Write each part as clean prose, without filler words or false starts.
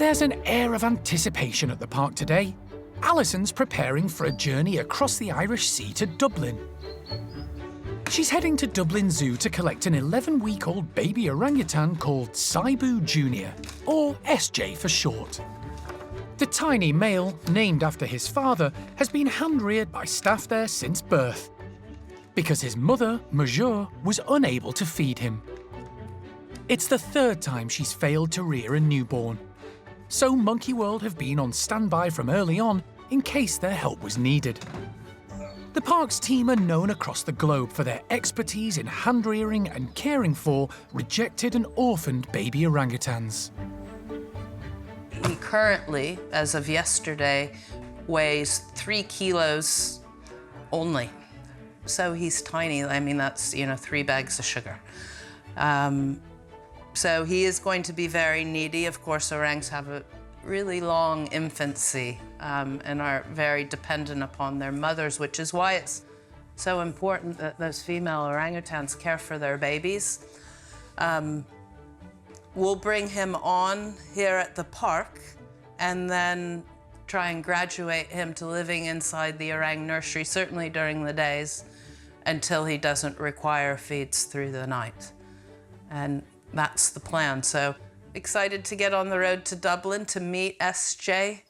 There's an air of anticipation at the park today. Alison's preparing for a journey across the Irish Sea to Dublin. She's heading to Dublin Zoo to collect an 11-week-old baby orangutan called Saibu Jr., or SJ for short. The tiny male, named after his father, has been hand-reared by staff there since birth, because his mother, Major, was unable to feed him. It's the third time she's failed to rear a newborn, so Monkey World have been on standby from early on in case their help was needed. The park's team are known across the globe for their expertise in hand-rearing and caring for rejected and orphaned baby orangutans. He currently, as of yesterday, weighs 3 kilos only. So he's tiny. I mean, that's, 3 bags of sugar. So he is going to be very needy. Of course, orangs have a really long infancy and are very dependent upon their mothers, which is why it's so important that those female orangutans care for their babies. We'll bring him on here at the park and then try and graduate him to living inside the orang nursery, certainly during the days, until he doesn't require feeds through the night. And that's the plan. So excited to get on the road to Dublin to meet SJ.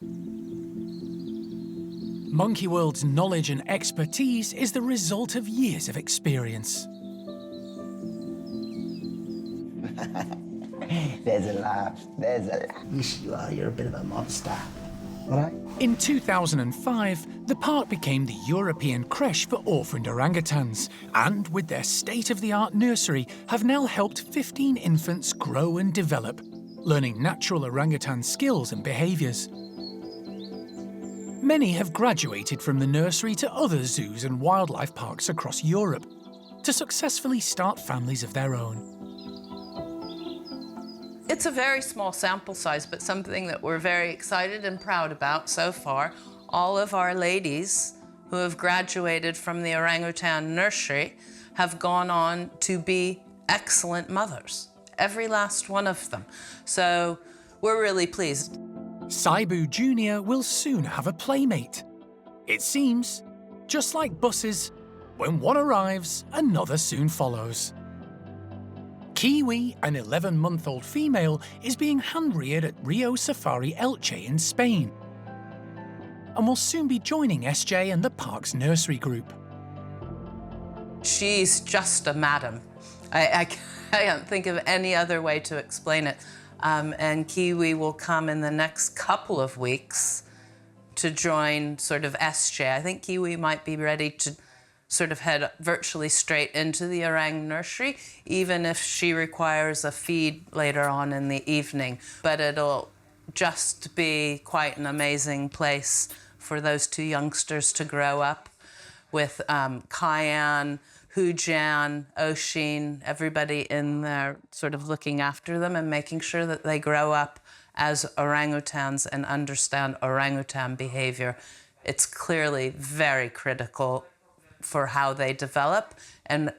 Monkey World's knowledge and expertise is the result of years of experience. There's a laugh, there's a laugh. Yes, you are, you're a bit of a monster. All right? In 2005, the park became the European creche for orphaned orangutans, and with their state-of-the-art nursery, have now helped 15 infants grow and develop, learning natural orangutan skills and behaviours. Many have graduated from the nursery to other zoos and wildlife parks across Europe to successfully start families of their own. It's a very small sample size, but something that we're very excited and proud about so far. All of our ladies who have graduated from the orangutan nursery have gone on to be excellent mothers. Every last one of them. So we're really pleased. Saibu Jr. will soon have a playmate. It seems, just like buses, when one arrives, another soon follows. Kiwi, an 11-month-old female, is being hand-reared at Rio Safari Elche in Spain, and will soon be joining SJ and the park's nursery group. She's just a madam. I can't think of any other way to explain it. And Kiwi will come in the next couple of weeks to join sort of SJ. I think Kiwi might be ready to sort of head virtually straight into the orang nursery, even if she requires a feed later on in the evening. But it'll just be quite an amazing place for those two youngsters to grow up with Cayenne, Hujan, Oshin, everybody in there sort of looking after them and making sure that they grow up as orangutans and understand orangutan behavior. It's clearly very critical for how they develop and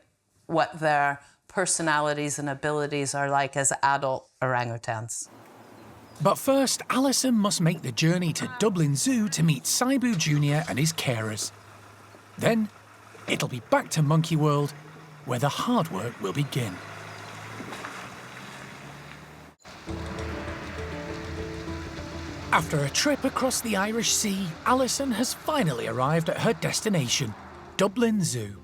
what their personalities and abilities are like as adult orangutans. But first, Alison must make the journey to Dublin Zoo to meet Saibu Jr. and his carers. Then, it'll be back to Monkey World, where the hard work will begin. After a trip across the Irish Sea, Alison has finally arrived at her destination, Dublin Zoo.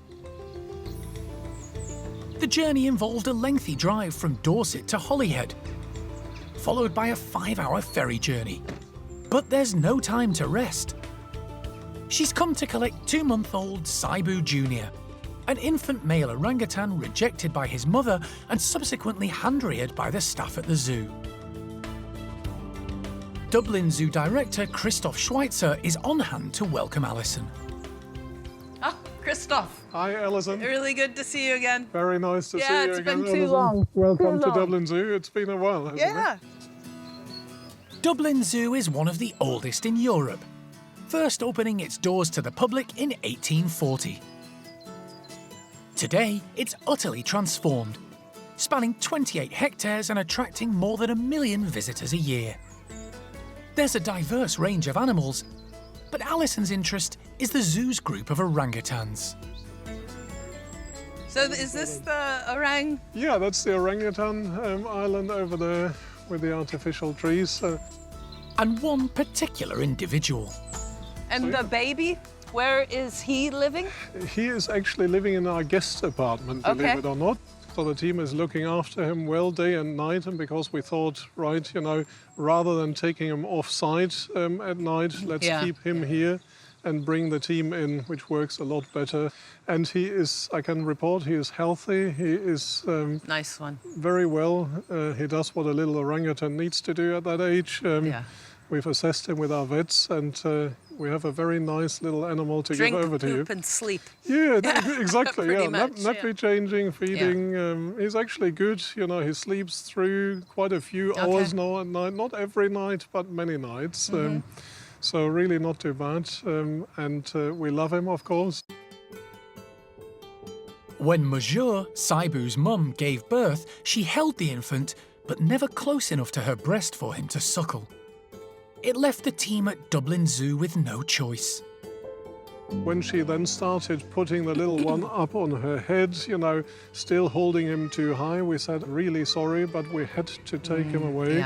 The journey involved a lengthy drive from Dorset to Holyhead, followed by a 5-hour ferry journey. But there's no time to rest. She's come to collect 2-month-old Saibu Jr., an infant male orangutan rejected by his mother and subsequently hand-reared by the staff at the zoo. Dublin Zoo Director Christoph Schweitzer is on hand to welcome Alison. Oh, Christoph. Hi, Alison. Really good to see you again. Very nice to see you again, it's been too Alison. long. Welcome Too to long. Dublin Zoo. It's been a while, hasn't it? Dublin Zoo is one of the oldest in Europe, first opening its doors to the public in 1840. Today, it's utterly transformed, spanning 28 hectares and attracting more than 1 million visitors a year. There's a diverse range of animals, but Alison's interest is the zoo's group of orangutans. So is this the orang? Yeah, that's the orangutan island over there with the artificial trees. And one particular individual. And the baby, where is he living? He is actually living in our guest apartment, believe it or not. So the team is looking after him well day and night, and because we thought, right, you know, rather than taking him off-site at night, let's keep him here and bring the team in, which works a lot better. And he is, I can report, he is healthy. He is nice one. Very well. He does what a little orangutan needs to do at that age. We've assessed him with our vets, and we have a very nice little animal to give over to you. Drink, poop, and sleep. Yeah, exactly. Much, nappy changing, feeding. He's actually good. You know, he sleeps through quite a few hours now at night. Not every night, but many nights. So really not too bad. And we love him, of course. When Major, Saibu's mum, gave birth, she held the infant, but never close enough to her breast for him to suckle. It left the team at Dublin Zoo with no choice. When she then started putting the little one up on her head, you know, still holding him too high, we said, really sorry, but we had to take him away.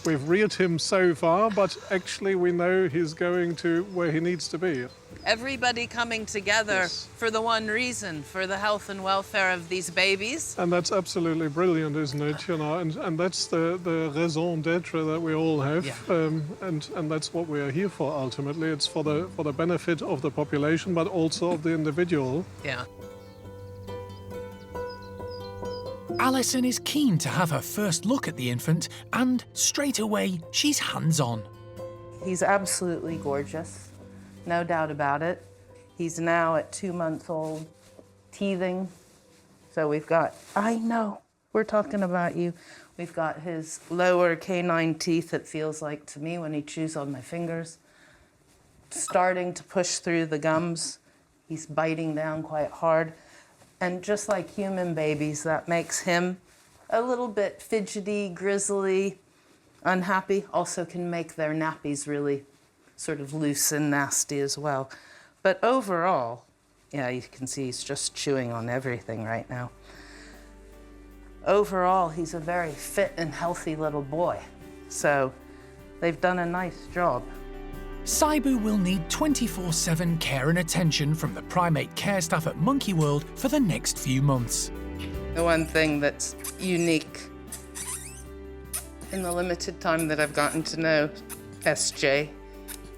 We've reared him so far, but actually we know he's going to where he needs to be. Everybody coming together for the one reason, for the health and welfare of these babies. And that's absolutely brilliant, isn't it? You know, and that's the raison d'être that we all have, and that's what we are here for. Ultimately, it's for the benefit of the population, but also of the individual. Yeah. Alison is keen to have her first look at the infant, and straight away she's hands-on. He's absolutely gorgeous, no doubt about it. He's now at 2 months old, teething. So we've got, I know, we're talking about you. We've got his lower canine teeth, it feels like to me when he chews on my fingers, starting to push through the gums. He's biting down quite hard. And just like human babies, that makes him a little bit fidgety, grizzly, unhappy. Also can make their nappies really sort of loose and nasty as well. But overall, yeah, you can see he's just chewing on everything right now. Overall, he's a very fit and healthy little boy. So they've done a nice job. Saibu will need 24/7 care and attention from the primate care staff at Monkey World for the next few months. The one thing that's unique in the limited time that I've gotten to know SJ,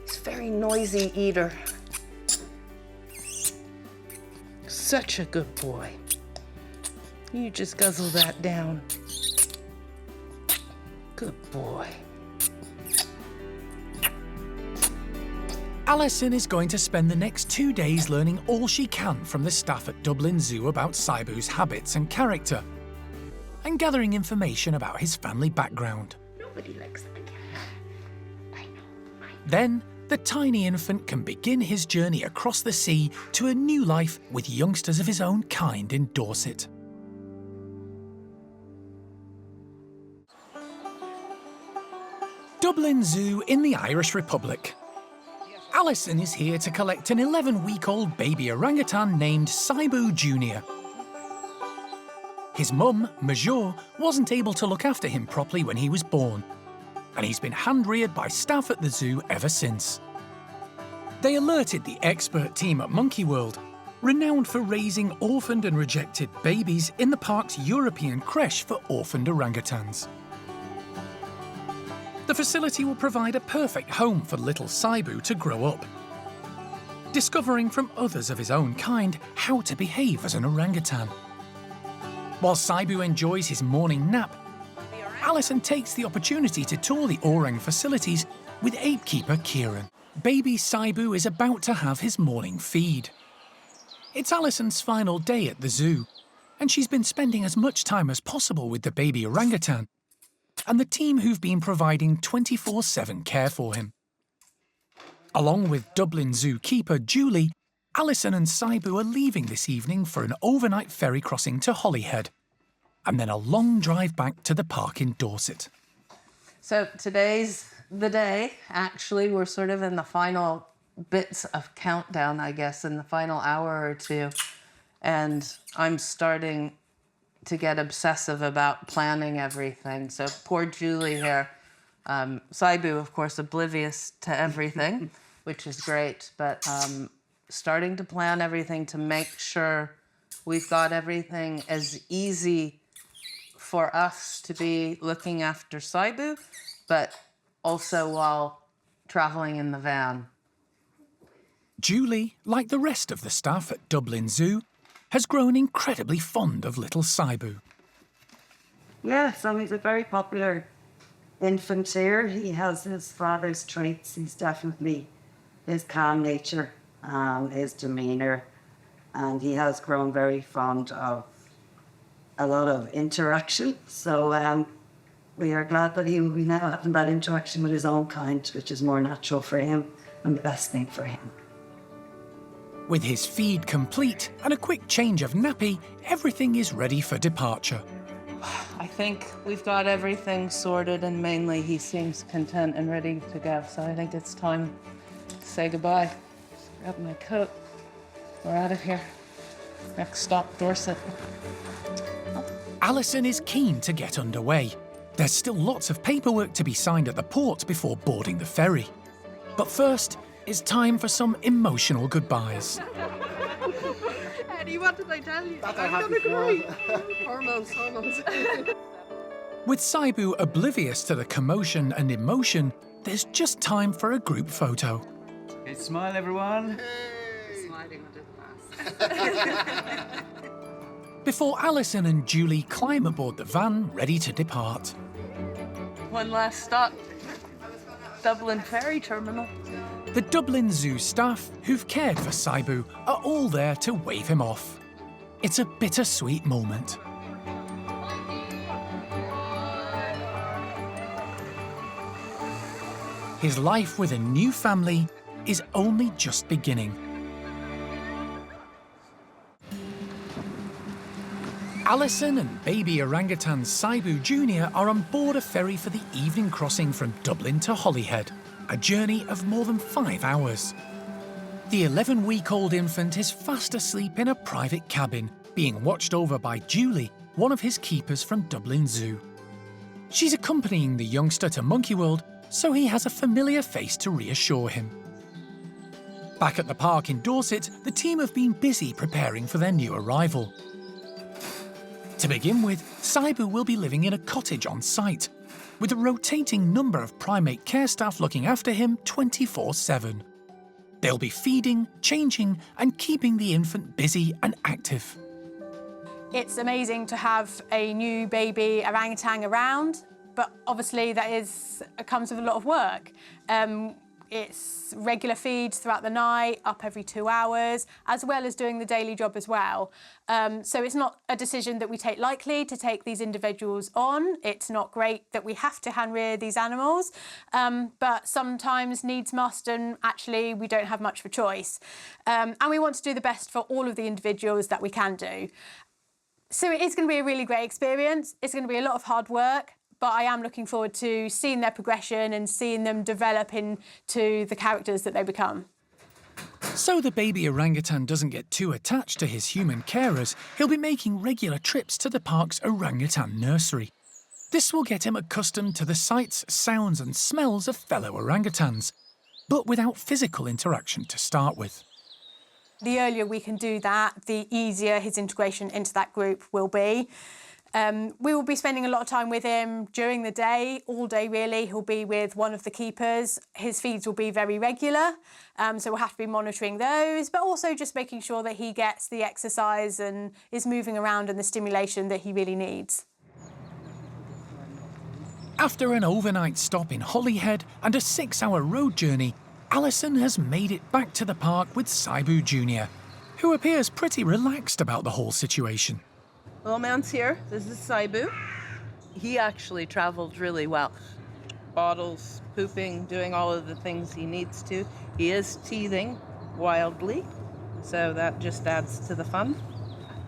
he's a very noisy eater. Such a good boy. You just guzzle that down. Good boy. Alison is going to spend the next 2 days learning all she can from the staff at Dublin Zoo about Saibu's habits and character, and gathering information about his family background. Nobody likes the cat. I know. Then, the tiny infant can begin his journey across the sea to a new life with youngsters of his own kind in Dorset. Dublin Zoo in the Irish Republic. Alison is here to collect an 11-week-old baby orangutan named Saibu Jr. His mum, Major, wasn't able to look after him properly when he was born, and he's been hand-reared by staff at the zoo ever since. They alerted the expert team at Monkey World, renowned for raising orphaned and rejected babies in the park's European creche for orphaned orangutans. The facility will provide a perfect home for little Saibu to grow up, discovering from others of his own kind how to behave as an orangutan. While Saibu enjoys his morning nap, Alison takes the opportunity to tour the orang facilities with apekeeper Kieran. Baby Saibu is about to have his morning feed. It's Alison's final day at the zoo, and she's been spending as much time as possible with the baby orangutan and the team who've been providing 24/7 care for him. Along with Dublin Zoo keeper Julie, Alison and Saibu are leaving this evening for an overnight ferry crossing to Holyhead, and then a long drive back to the park in Dorset. So today's the day, actually. We're sort of in the final bits of countdown, I guess, in the final hour or two. And I'm starting to get obsessive about planning everything. So poor Julie here. Saibu, of course, oblivious to everything, which is great. But starting to plan everything to make sure we've got everything as easy for us to be looking after Saibu, but also while traveling in the van. Julie, like the rest of the staff at Dublin Zoo, has grown incredibly fond of little Saibu. Yeah, so he's a very popular infant here. He has his father's traits. He's definitely his calm nature, his demeanour, and he has grown very fond of a lot of interaction. So we are glad that he will be now having that interaction with his own kind, which is more natural for him and the best thing for him. With his feed complete and a quick change of nappy, everything is ready for departure. I think we've got everything sorted, and mainly he seems content and ready to go. So I think it's time to say goodbye. Just grab my coat. We're out of here. Next stop, Dorset. Alison is keen to get underway. There's still lots of paperwork to be signed at the port before boarding the ferry. But first, it's time for some emotional goodbyes. Eddie, what did I tell you? I'm gonna cry. Hormones. With Saibu oblivious to the commotion and emotion, there's just time for a group photo. Okay, smile, everyone. Sliding under the bus. Before Alison and Julie climb aboard the van, ready to depart. One last stop. Dublin Ferry Terminal. The Dublin Zoo staff who've cared for Saibu are all there to wave him off. It's a bittersweet moment. His life with a new family is only just beginning. Alison and baby orangutan Saibu Jr. are on board a ferry for the evening crossing from Dublin to Holyhead, a journey of more than 5 hours. The 11-week-old infant is fast asleep in a private cabin, being watched over by Julie, one of his keepers from Dublin Zoo. She's accompanying the youngster to Monkey World, so he has a familiar face to reassure him. Back at the park in Dorset, the team have been busy preparing for their new arrival. To begin with, Saibu will be living in a cottage on site, with a rotating number of primate care staff looking after him 24/7. They'll be feeding, changing, and keeping the infant busy and active. It's amazing to have a new baby orangutan around, but obviously that comes with a lot of work. It's regular feeds throughout the night, up every 2 hours, as well as doing the daily job as well. So it's not a decision that we take lightly to take these individuals on. It's not great that we have to hand rear these animals, but sometimes needs must, and actually we don't have much of a choice. And we want to do the best for all of the individuals that we can do. So it is going to be a really great experience. It's going to be a lot of hard work, but I am looking forward to seeing their progression and seeing them develop into the characters that they become. So the baby orangutan doesn't get too attached to his human carers, he'll be making regular trips to the park's orangutan nursery. This will get him accustomed to the sights, sounds and smells of fellow orangutans, but without physical interaction to start with. The earlier we can do that, the easier his integration into that group will be. We will be spending a lot of time with him during the day, all day really. He'll be with one of the keepers. His feeds will be very regular, so we'll have to be monitoring those, but also just making sure that he gets the exercise and is moving around and the stimulation that he really needs. After an overnight stop in Holyhead and a 6-hour road journey, Alison has made it back to the park with Saibu Jr., who appears pretty relaxed about the whole situation. Little man's here. This is Saibu. He actually travelled really well. Bottles, pooping, doing all of the things he needs to. He is teething wildly, so that just adds to the fun.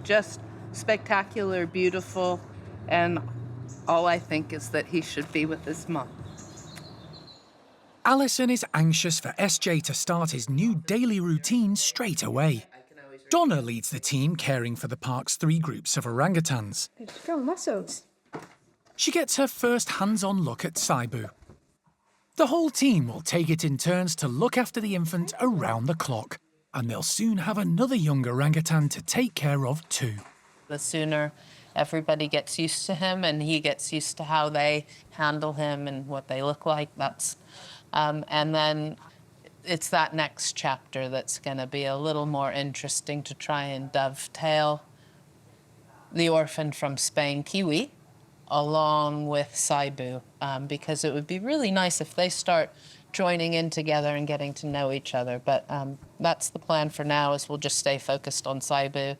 Just spectacular, beautiful, and all I think is that he should be with his mom. Alison is anxious for SJ to start his new daily routine straight away. Donna leads the team caring for the park's 3 groups of orangutans. Strong muscles. She gets her first hands-on look at Saibu. The whole team will take it in turns to look after the infant around the clock, and they'll soon have another young orangutan to take care of too. The sooner everybody gets used to him and he gets used to how they handle him and what they look like, and then it's that next chapter that's going to be a little more interesting to try and dovetail the orphan from Spain, Kiwi, along with Saibu, because it would be really nice if they start joining in together and getting to know each other. But that's the plan for now, is we'll just stay focused on Saibu,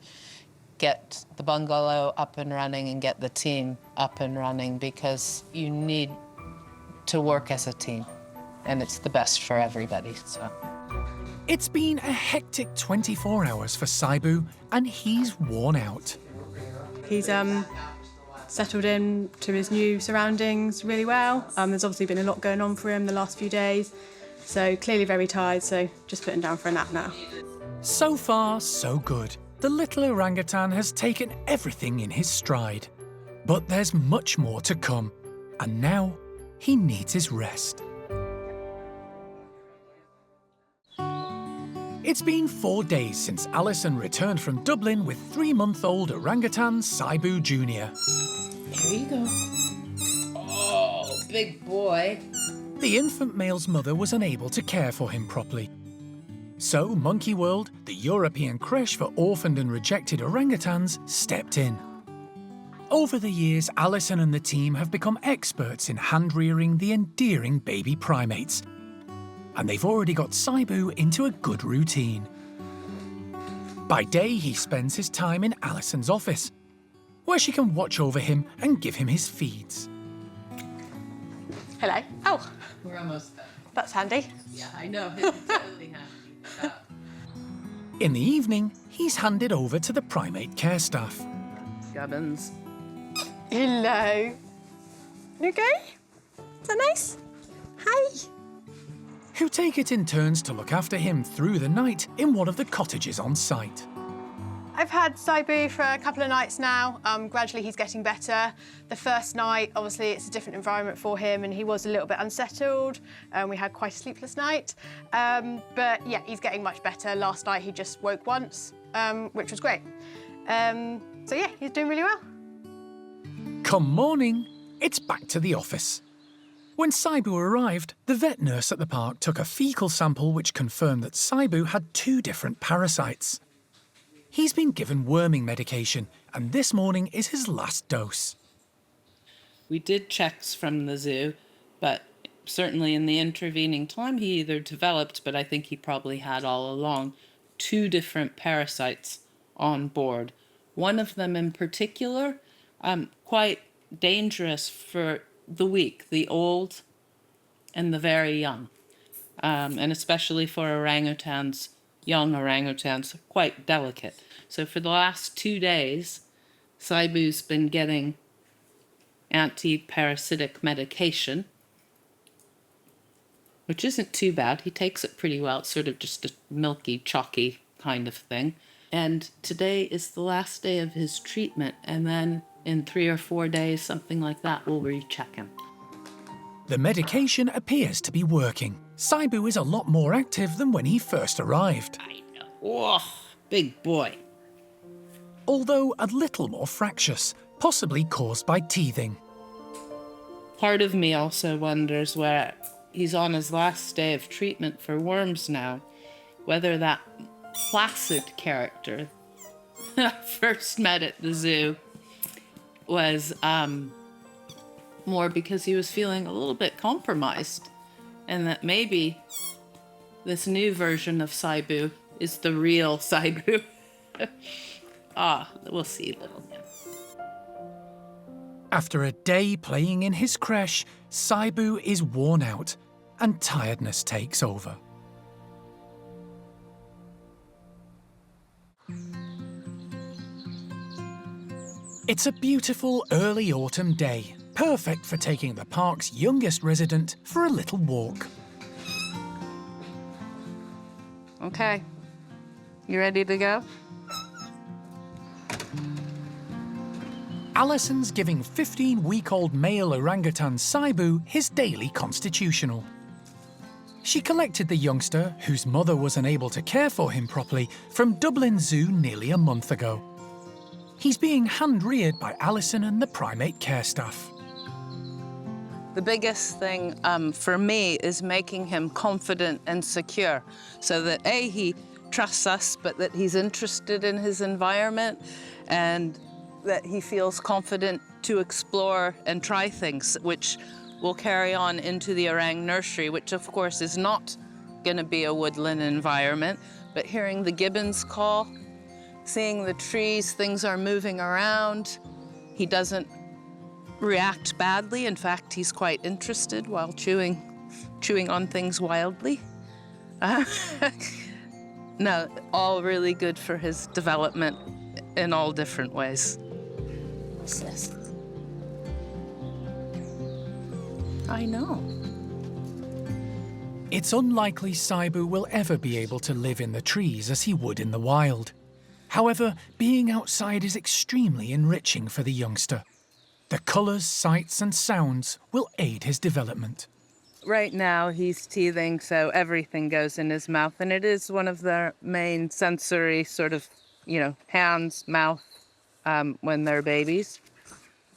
get the bungalow up and running and get the team up and running, because you need to work as a team and it's the best for everybody. So It's been a hectic 24 hours for Saibu and he's worn out. He's settled in to his new surroundings really well. There's obviously been a lot going on for him the last few days, so clearly very tired, so just putting down for a nap now. So far, so good. The little orangutan has taken everything in his stride. But there's much more to come, and now he needs his rest. It's been 4 days since Alison returned from Dublin with 3-month-old orangutan Saibu Jr. here you go. Oh, big boy. The infant male's mother was unable to care for him properly. So Monkey World, the European creche for orphaned and rejected orangutans, stepped in. Over the years, Alison and the team have become experts in hand-rearing the endearing baby primates. And they've already got Saibu into a good routine. By day, he spends his time in Alison's office, where she can watch over him and give him his feeds. Hello. Oh, We're almost done. that's handy. Yeah, I know. It's totally happy. In the evening, he's handed over to the primate care staff. Gubbins. Hello. You okay? Is that nice? Hi. Who take it in turns to look after him through the night in one of the cottages on site. I've had Saibu for a couple of nights now. Gradually he's getting better. The first night, obviously, it's a different environment for him and he was a little bit unsettled. We had quite a sleepless night. But yeah, he's getting much better. Last night he just woke once, which was great. So yeah, he's doing really well. Come morning, it's back to the office. When Saibu arrived, the vet nurse at the park took a fecal sample which confirmed that Saibu had 2 different parasites. He's been given worming medication, and this morning is his last dose. We did checks from the zoo, but certainly in the intervening time he either developed, but I think he probably had all along, 2 different parasites on board. One of them in particular, quite dangerous for the weak, the old and the very young, and especially for orangutans, young orangutans, quite delicate. So for the last 2 days, Saibu's been getting anti-parasitic medication, which isn't too bad. He takes it pretty well. It's sort of just a milky, chalky kind of thing. And today is the last day of his treatment, and then in 3 or 4 days, something like that, we'll recheck him. The medication appears to be working. Saibu is a lot more active than when he first arrived. I know. Oh, big boy. Although a little more fractious, possibly caused by teething. Part of me also wonders, where he's on his last day of treatment for worms now, whether that placid character I first met at the zoo was more because he was feeling a little bit compromised, and that maybe this new version of Saibu is the real Saibu. We'll see, little man. After a day playing in his creche, Saibu is worn out and tiredness takes over. It's a beautiful early autumn day, perfect for taking the park's youngest resident for a little walk. Okay. You ready to go? Alison's giving 15-week-old male orangutan Saibu his daily constitutional. She collected the youngster, whose mother was unable to care for him properly, from Dublin Zoo nearly a month ago. He's being hand-reared by Alison and the primate care staff. The biggest thing for me is making him confident and secure so that A, he trusts us, but that he's interested in his environment and that he feels confident to explore and try things, which will carry on into the orang nursery, which of course is not going to be a woodland environment, but hearing the gibbons call, seeing the trees, things are moving around. He doesn't react badly. In fact, he's quite interested while chewing on things wildly. No, all really good for his development in all different ways. What's this? I know. It's unlikely Saibu will ever be able to live in the trees as he would in the wild. However, being outside is extremely enriching for the youngster. The colours, sights and sounds will aid his development. Right now he's teething, so everything goes in his mouth, and it is one of their main sensory sort of, hands, mouth, when they're babies.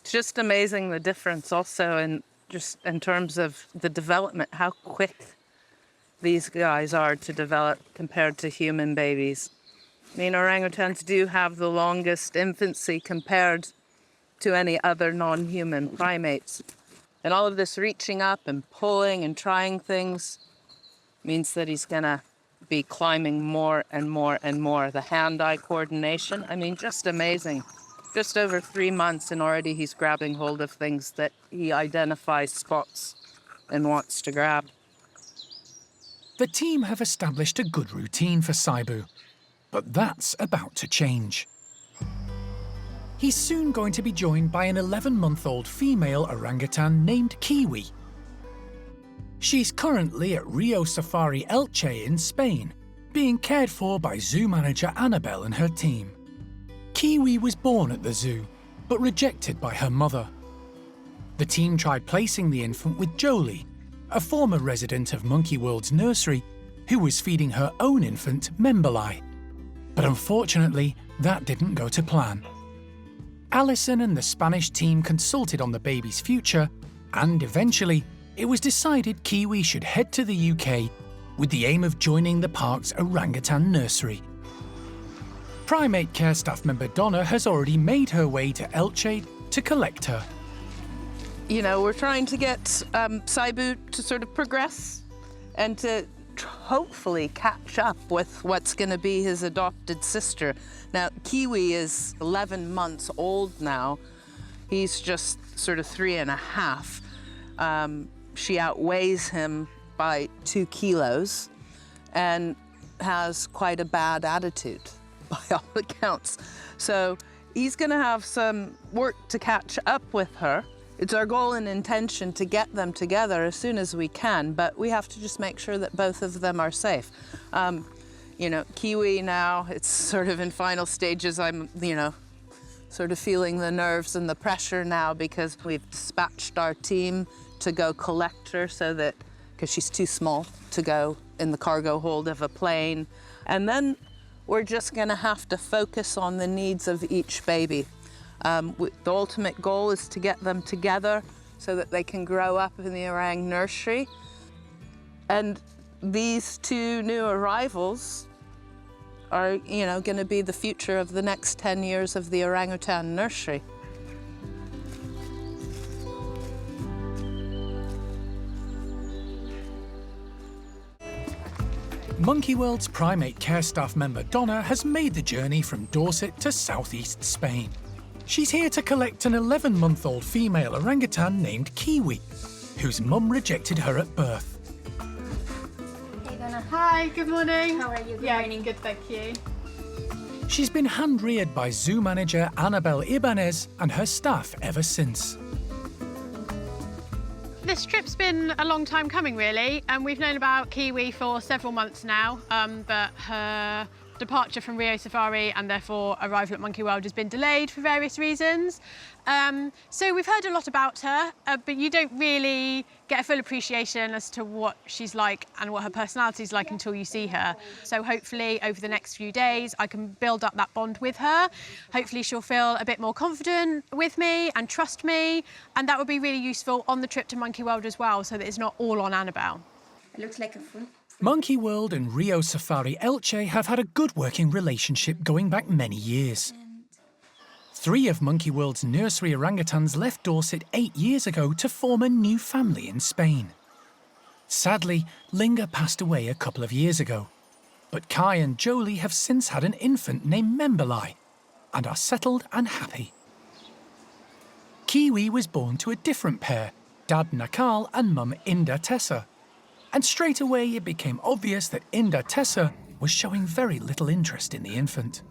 It's just amazing the difference also in terms of the development, how quick these guys are to develop compared to human babies. I mean, orangutans do have the longest infancy compared to any other non-human primates. And all of this reaching up and pulling and trying things means that he's gonna be climbing more and more and more. The hand-eye coordination, I mean, just amazing. Just over 3 months and already he's grabbing hold of things that he identifies spots and wants to grab. The team have established a good routine for Saibu, but that's about to change. He's soon going to be joined by an 11-month-old female orangutan named Kiwi. She's currently at Rio Safari Elche in Spain, being cared for by zoo manager Annabelle and her team. Kiwi was born at the zoo, but rejected by her mother. The team tried placing the infant with Jolie, a former resident of Monkey World's nursery, who was feeding her own infant Memberlai. But unfortunately, that didn't go to plan. Alison and the Spanish team consulted on the baby's future, and eventually, it was decided Kiwi should head to the UK with the aim of joining the park's orangutan nursery. Primate care staff member Donna has already made her way to Elche to collect her. We're trying to get Saibu to sort of progress and to hopefully catch up with what's going to be his adopted sister. Now, Kiwi is 11 months old now. He's just sort of 3.5. She outweighs him by 2 kilos and has quite a bad attitude by all accounts. So he's going to have some work to catch up with her. It's our goal and intention to get them together as soon as we can, but we have to just make sure that both of them are safe. Kiwi now, it's sort of in final stages. I'm, sort of feeling the nerves and the pressure now because we've dispatched our team to go collect her because she's too small to go in the cargo hold of a plane. And then we're just gonna have to focus on the needs of each baby. The ultimate goal is to get them together so that they can grow up in the orang nursery. And these 2 new arrivals are, going to be the future of the next 10 years of the orangutan nursery. Monkey World's primate care staff member Donna has made the journey from Dorset to southeast Spain. She's here to collect an 11-month-old female orangutan named Kiwi, whose mum rejected her at birth. Hey, Donna. Hi, good morning. How are you? Good morning, good, thank you. She's been hand-reared by zoo manager Annabelle Ibanez and her staff ever since. This trip's been a long time coming, really, and we've known about Kiwi for several months now, but her departure from Rio Safari and therefore arrival at Monkey World has been delayed for various reasons. So we've heard a lot about her, but you don't really get a full appreciation as to what she's like and what her personality is like until you see her. So hopefully over the next few days I can build up that bond with her. Hopefully she'll feel a bit more confident with me and trust me, and that would be really useful on the trip to Monkey World as well, so that it's not all on Annabelle. It looks like a food. Monkey World and Rio Safari Elche have had a good working relationship going back many years. 3 of Monkey World's nursery orangutans left Dorset 8 years ago to form a new family in Spain. Sadly, Linga passed away a couple of years ago, but Kai and Jolie have since had an infant named Memberlai and are settled and happy. Kiwi was born to a different pair, Dad Nakal and Mum Inda Tessa. And straight away it became obvious that Inda Tessa was showing very little interest in the infant.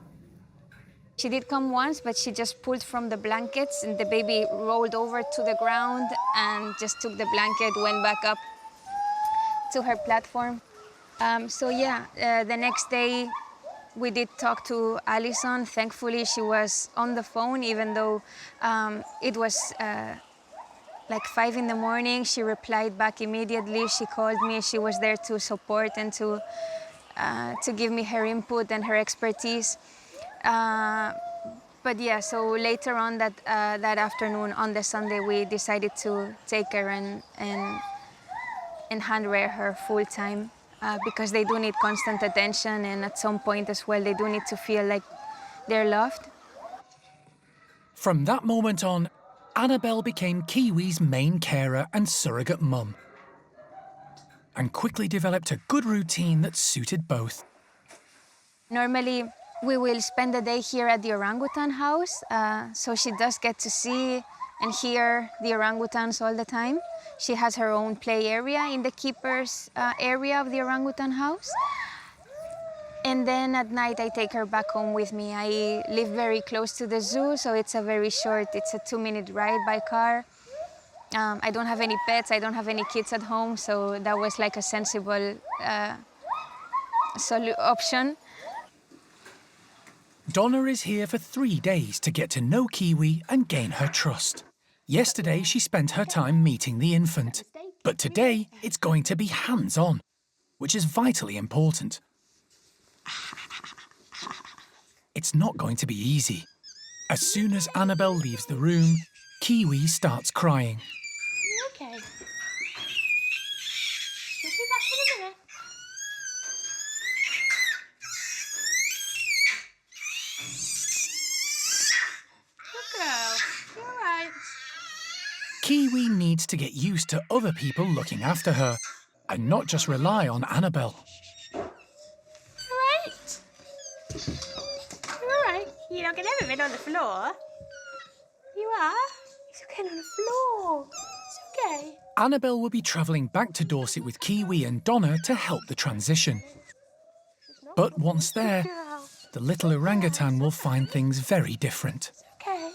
She did come once, but she just pulled from the blankets and the baby rolled over to the ground and just took the blanket, went back up to her platform. The next day we did talk to Alison. Thankfully, she was on the phone, even though it was like 5 in the morning. She replied back immediately. She called me. She was there to support and to give me her input and her expertise. So later on that afternoon, on the Sunday, we decided to take her and hand rear her full time because they do need constant attention, and at some point as well, they do need to feel like they're loved. From that moment on, Annabelle became Kiwi's main carer and surrogate mum, and quickly developed a good routine that suited both. Normally, we will spend the day here at the orangutan house, so she does get to see and hear the orangutans all the time. She has her own play area in the keeper's area of the orangutan house. And then at night, I take her back home with me. I live very close to the zoo, so it's a 2-minute ride by car. I don't have any pets, I don't have any kids at home, so that was like a sensible option. Donna is here for 3 days to get to know Kiwi and gain her trust. Yesterday, she spent her time meeting the infant, but today it's going to be hands-on, which is vitally important. It's not going to be easy. As soon as Annabelle leaves the room, Kiwi starts crying. You okay? We'll be back in a minute. Good girl. You all right? Kiwi needs to get used to other people looking after her and not just rely on Annabelle. You're not going to ever been on the floor. You are? It's okay on the floor. It's okay. Annabelle will be travelling back to Dorset with Kiwi and Donna to help the transition. But once there, the little orangutan will find things very different. Okay.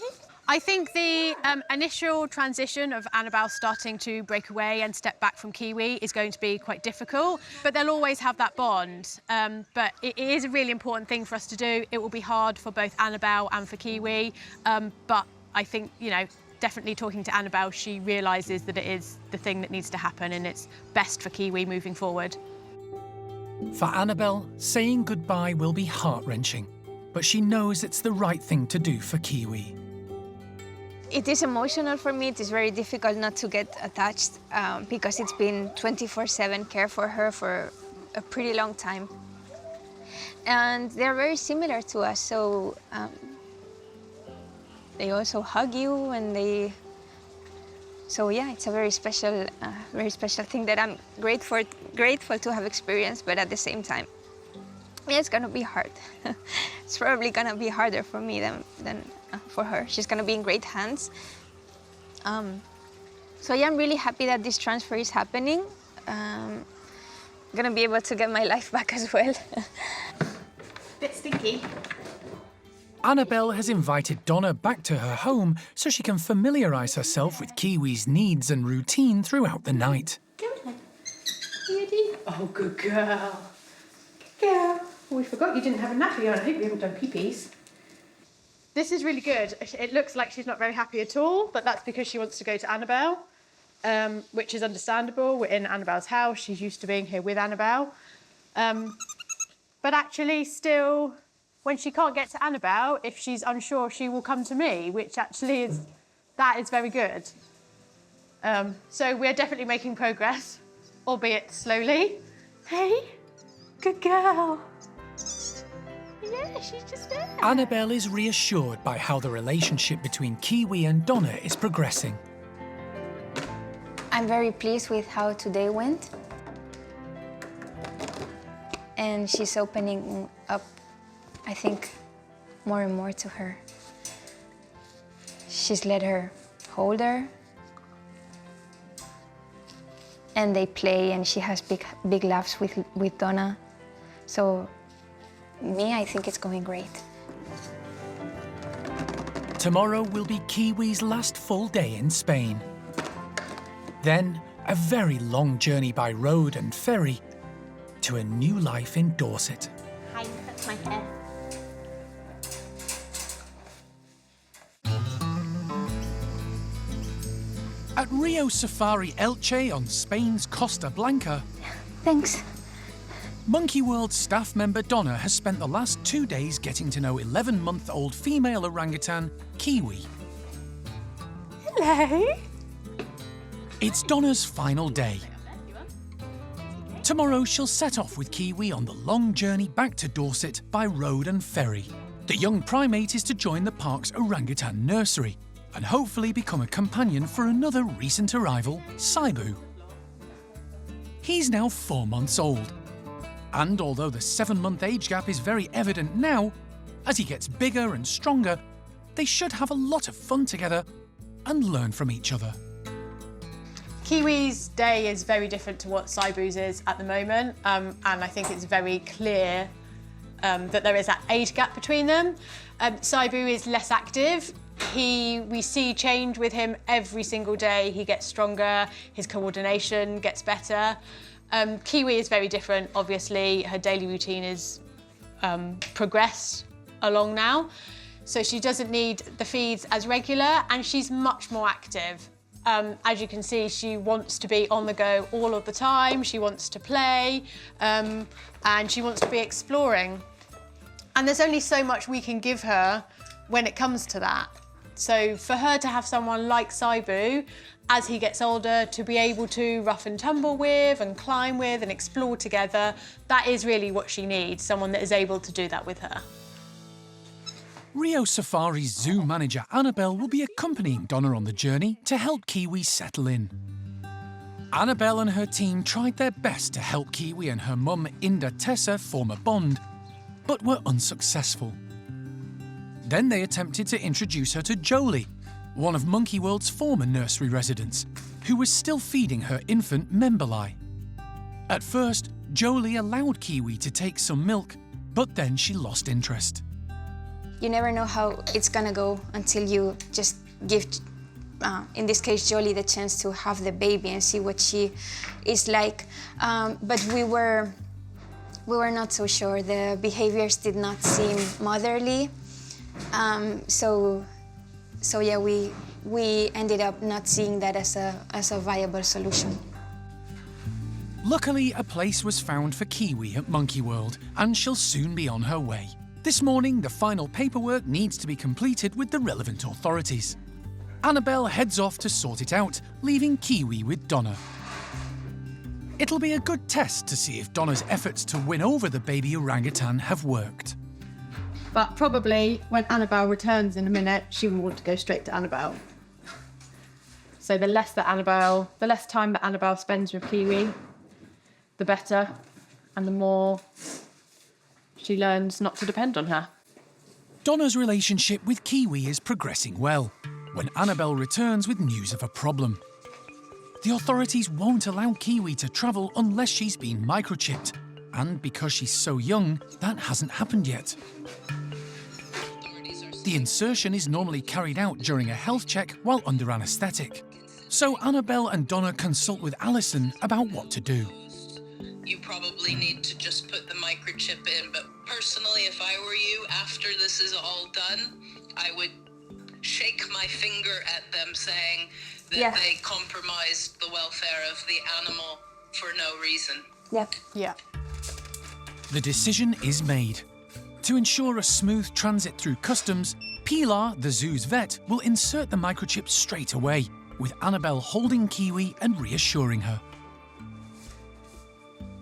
I think the initial transition of Annabelle starting to break away and step back from Kiwi is going to be quite difficult, but they'll always have that bond. But it is a really important thing for us to do. It will be hard for both Annabelle and for Kiwi, but I think, definitely talking to Annabelle, she realises that it is the thing that needs to happen and it's best for Kiwi moving forward. For Annabelle, saying goodbye will be heart-wrenching, but she knows it's the right thing to do for Kiwi. It is emotional for me. It is very difficult not to get attached because it's been 24/7 care for her for a pretty long time. And they're very similar to us, so they also hug you and they... So yeah, it's a very special thing that I'm grateful to have experienced, but at the same time, yeah, it's gonna be hard. It's probably gonna be harder for me than for her. She's gonna be in great hands. So yeah, I'm really happy that this transfer is happening. I'm gonna be able to get my life back as well. Bit stinky. Annabelle has invited Donna back to her home so she can familiarise herself with Kiwi's needs and routine throughout the night. Oh, good girl. Good girl. Oh, we forgot you didn't have a nappy on. I hope you haven't done pee-pees. This is really good. It looks like she's not very happy at all, but that's because she wants to go to Annabelle, which is understandable. We're in Annabelle's house. She's used to being here with Annabelle. But actually still, when she can't get to Annabelle, if she's unsure, she will come to me, which actually is very good. So we're definitely making progress, albeit slowly. Hey, good girl. Yeah, she's just there. Annabelle is reassured by how the relationship between Kiwi and Donna is progressing. I'm very pleased with how today went. And she's opening up, I think, more and more to her. She's let her hold her. And they play, and she has big laughs with Donna. So, I think it's going great. Tomorrow will be Kiwi's last full day in Spain. Then, a very long journey by road and ferry to a new life in Dorset. Hi, that's my hair. At Rio Safari Elche on Spain's Costa Blanca, Thanks. Monkey World staff member Donna has spent the last 2 days getting to know 11-month-old female orangutan, Kiwi. Hello. It's Donna's final day. Tomorrow she'll set off with Kiwi on the long journey back to Dorset by road and ferry. The young primate is to join the park's orangutan nursery and hopefully become a companion for another recent arrival, Saibu. He's now 4 months old. And although the 7-month age gap is very evident now, as he gets bigger and stronger, they should have a lot of fun together and learn from each other. Kiwi's day is very different to what Saibu's is at the moment, and I think it's very clear that there is that age gap between them. Saibu is less active. We see change with him every single day. He gets stronger, his coordination gets better. Kiwi is very different, obviously. Her daily routine is progressed along now. So she doesn't need the feeds as regular, and she's much more active. As you can see, she wants to be on the go all of the time. She wants to play, and she wants to be exploring. And there's only so much we can give her when it comes to that. So for her to have someone like Saibu, as he gets older, to be able to rough and tumble with and climb with and explore together, that is really what she needs, someone that is able to do that with her. Rio Safari's zoo manager Annabelle will be accompanying Donna on the journey to help Kiwi settle in. Annabelle and her team tried their best to help Kiwi and her mum Inda Tessa form a bond, but were unsuccessful. Then they attempted to introduce her to Jolie, one of Monkey World's former nursery residents, who was still feeding her infant Memberlai. At first, Jolie allowed Kiwi to take some milk, but then she lost interest. You never know how it's gonna go until you just give, in this case, Jolie the chance to have the baby and see what she is like. But we were not so sure. The behaviors did not seem motherly. So yeah, we ended up not seeing that as a viable solution. Luckily, a place was found for Kiwi at Monkey World, and she'll soon be on her way. This morning, the final paperwork needs to be completed with the relevant authorities. Annabelle heads off to sort it out, leaving Kiwi with Donna. It'll be a good test to see if Donna's efforts to win over the baby orangutan have worked. But probably when Annabelle returns in a minute, she will want to go straight to Annabelle. So the less time that Annabelle spends with Kiwi, the better, and the more she learns not to depend on her. Donna's relationship with Kiwi is progressing well when Annabelle returns with news of a problem. The authorities won't allow Kiwi to travel unless she's been microchipped, and because she's so young, that hasn't happened yet. The insertion is normally carried out during a health check while under anaesthetic. So Annabelle and Donna consult with Alison about what to do. You probably need to just put the microchip in, but personally, if I were you, after this is all done, I would shake my finger at them saying that they compromised the welfare of the animal for no reason. Yep. Yeah. The decision is made. To ensure a smooth transit through customs, Pilar, the zoo's vet, will insert the microchip straight away, with Annabelle holding Kiwi and reassuring her.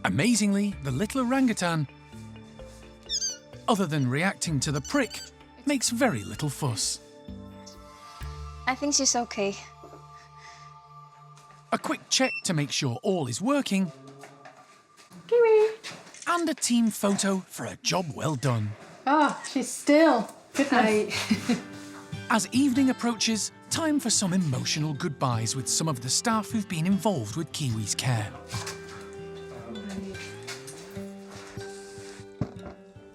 Amazingly, the little orangutan, other than reacting to the prick, makes very little fuss. I think she's okay. A quick check to make sure all is working, Kiwi. and a team photo for a job well done. Oh, she's still. Good night. As evening approaches, time for some emotional goodbyes with some of the staff who've been involved with Kiwi's care.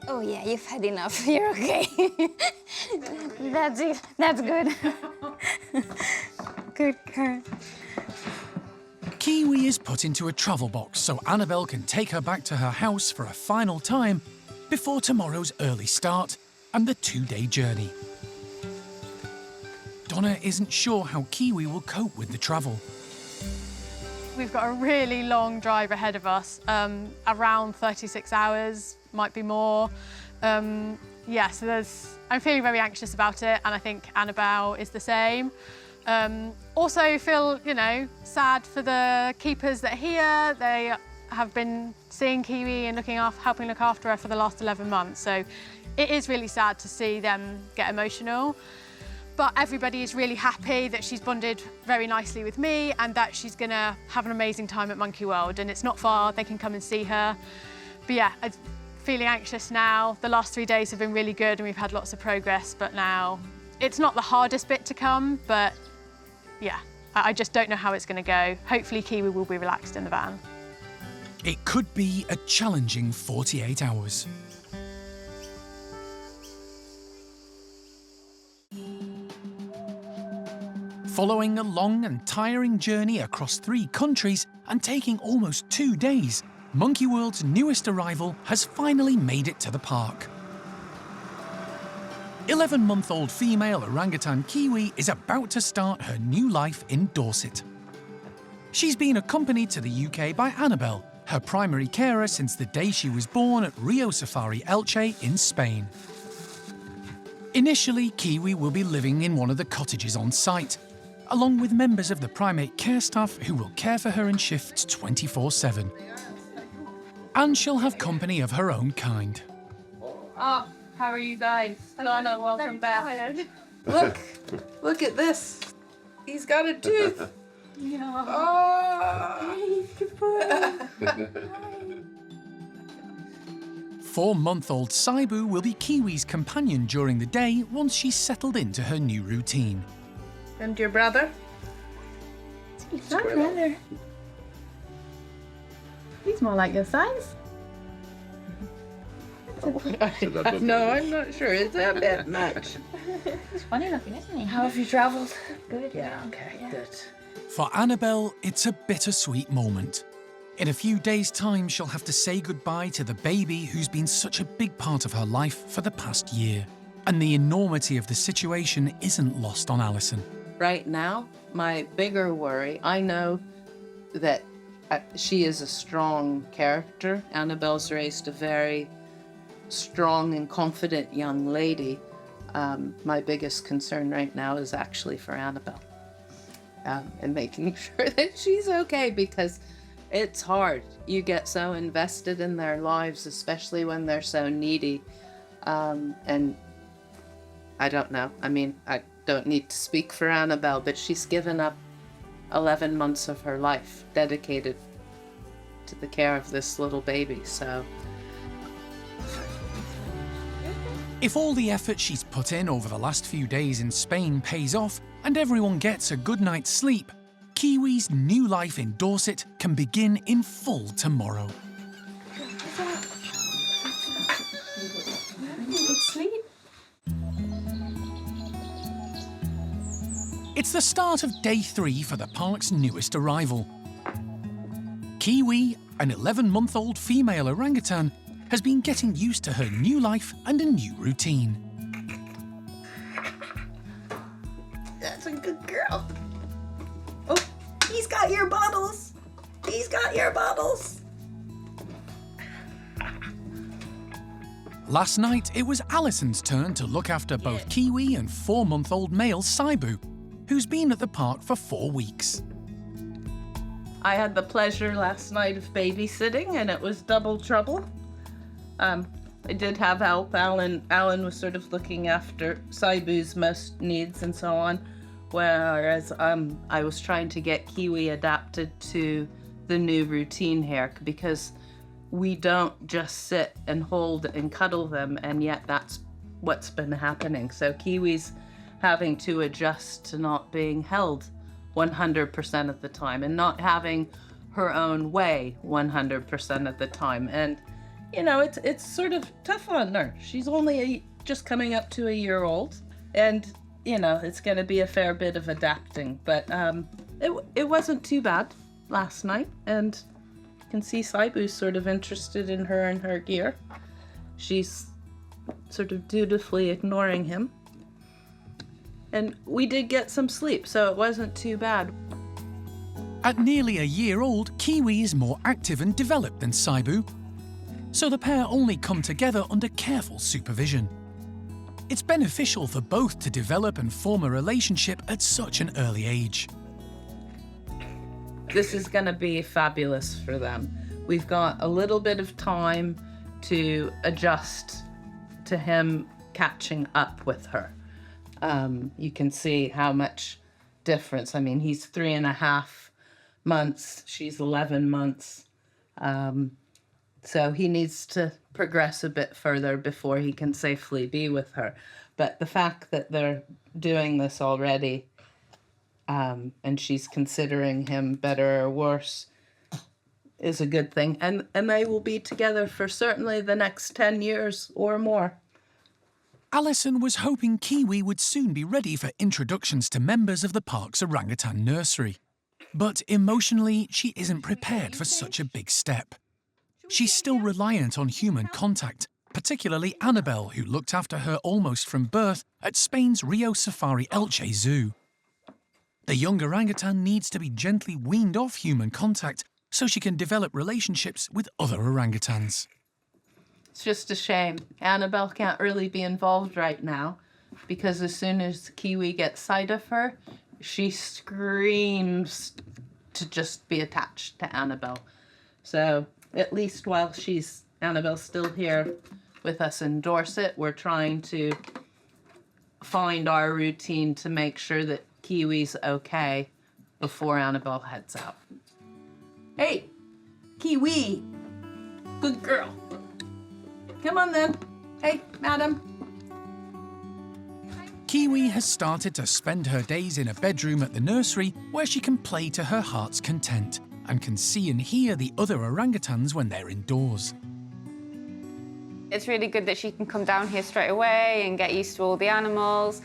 Oh yeah, you've had enough. You're okay. That's it. That's good. Good girl. Kiwi is put into a travel box so Annabelle can take her back to her house for a final time before tomorrow's early start and the 2-day journey. Donna isn't sure how Kiwi will cope with the travel. We've got a really long drive ahead of us, around 36 hours, might be more. Yeah, so I'm feeling very anxious about it, and I think Annabelle is the same. Also feel, sad for the keepers that are here. They have been seeing Kiwi and helping look after her for the last 11 months. So it is really sad to see them get emotional. But everybody is really happy that she's bonded very nicely with me and that she's gonna have an amazing time at Monkey World. And it's not far, they can come and see her. But yeah, I'm feeling anxious now. The last 3 days have been really good and we've had lots of progress, but now it's not the hardest bit to come, but yeah, I just don't know how it's gonna go. Hopefully Kiwi will be relaxed in the van. It could be a challenging 48 hours. Following a long and tiring journey across 3 countries and taking almost 2 days, Monkey World's newest arrival has finally made it to the park. 11-month-old female orangutan Kiwi is about to start her new life in Dorset. She's been accompanied to the UK by Annabelle, her primary carer since the day she was born at Rio Safari Elche in Spain. Initially, Kiwi will be living in one of the cottages on site, along with members of the primate care staff who will care for her in shifts 24/7. And she'll have company of her own kind. Oh, how are you guys? Donna, welcome back. Look at this. He's got a tooth. Yeah. Oh. Good boy. 4-month-old Saibu will be Kiwi's companion during the day once she's settled into her new routine. And your brother? He's my brother. He's more like your size. No, I'm not sure. It's a bit much. He's funny looking, isn't he? How have you traveled? Good. Yeah, okay, good. For Annabelle, it's a bittersweet moment. In a few days' time, she'll have to say goodbye to the baby who's been such a big part of her life for the past year. And the enormity of the situation isn't lost on Alison. Right now, my bigger worry, I know that she is a strong character. Annabelle's raised a very strong and confident young lady. My biggest concern right now is actually for Annabelle. And making sure that she's okay, because it's hard. You get so invested in their lives, especially when they're so needy. And I don't know. I mean, I don't need to speak for Annabelle, but she's given up 11 months of her life dedicated to the care of this little baby, so. If all the effort she's put in over the last few days in Spain pays off and everyone gets a good night's sleep, Kiwi's new life in Dorset can begin in full tomorrow. Sleep. It's the start of day 3 for the park's newest arrival. Kiwi, an 11-month-old female orangutan, has been getting used to her new life and a new routine. That's a good girl. Oh, he's got your bubbles. He's got your bubbles. Last night, it was Alison's turn to look after both Kiwi and 4-month-old male Saibu, who's been at the park for 4 weeks. I had the pleasure last night of babysitting, and it was double trouble. I did have help. Alan was sort of looking after Saibu's most needs and so on, whereas I was trying to get Kiwi adapted to the new routine here, because we don't just sit and hold and cuddle them, and yet that's what's been happening. So Kiwi's having to adjust to not being held 100% of the time and not having her own way 100% of the time. And, you know, it's sort of tough on her. She's only just coming up to a year old, and, you know, it's going to be a fair bit of adapting. But it wasn't too bad last night, and can see Saibu's sort of interested in her and her gear. She's sort of dutifully ignoring him. And we did get some sleep, so it wasn't too bad. At nearly a year old, Kiwi is more active and developed than Saibu, so the pair only come together under careful supervision. It's beneficial for both to develop and form a relationship at such an early age. This is going to be fabulous for them. We've got a little bit of time to adjust to him catching up with her. You can see how much difference. I mean, he's 3.5 months, she's 11 months. So he needs to progress a bit further before he can safely be with her. But the fact that they're doing this already, and she's considering him better or worse, is a good thing. And they will be together for certainly the next 10 years or more. Alison was hoping Kiwi would soon be ready for introductions to members of the park's orangutan nursery. But emotionally, she isn't prepared for such a big step. She's still reliant on human contact, particularly Annabelle, who looked after her almost from birth at Spain's Rio Safari Elche Zoo. The young orangutan needs to be gently weaned off human contact so she can develop relationships with other orangutans. It's just a shame. Annabelle can't really be involved right now, because as soon as Kiwi gets sight of her, she screams to just be attached to Annabelle. So at least while Annabelle's still here with us in Dorset, we're trying to find our routine to make sure that Kiwi's okay before Annabelle heads out. Hey, Kiwi, good girl. Come on then. Hey, madam. Kiwi has started to spend her days in a bedroom at the nursery where she can play to her heart's content and can see and hear the other orangutans when they're indoors. It's really good that she can come down here straight away and get used to all the animals.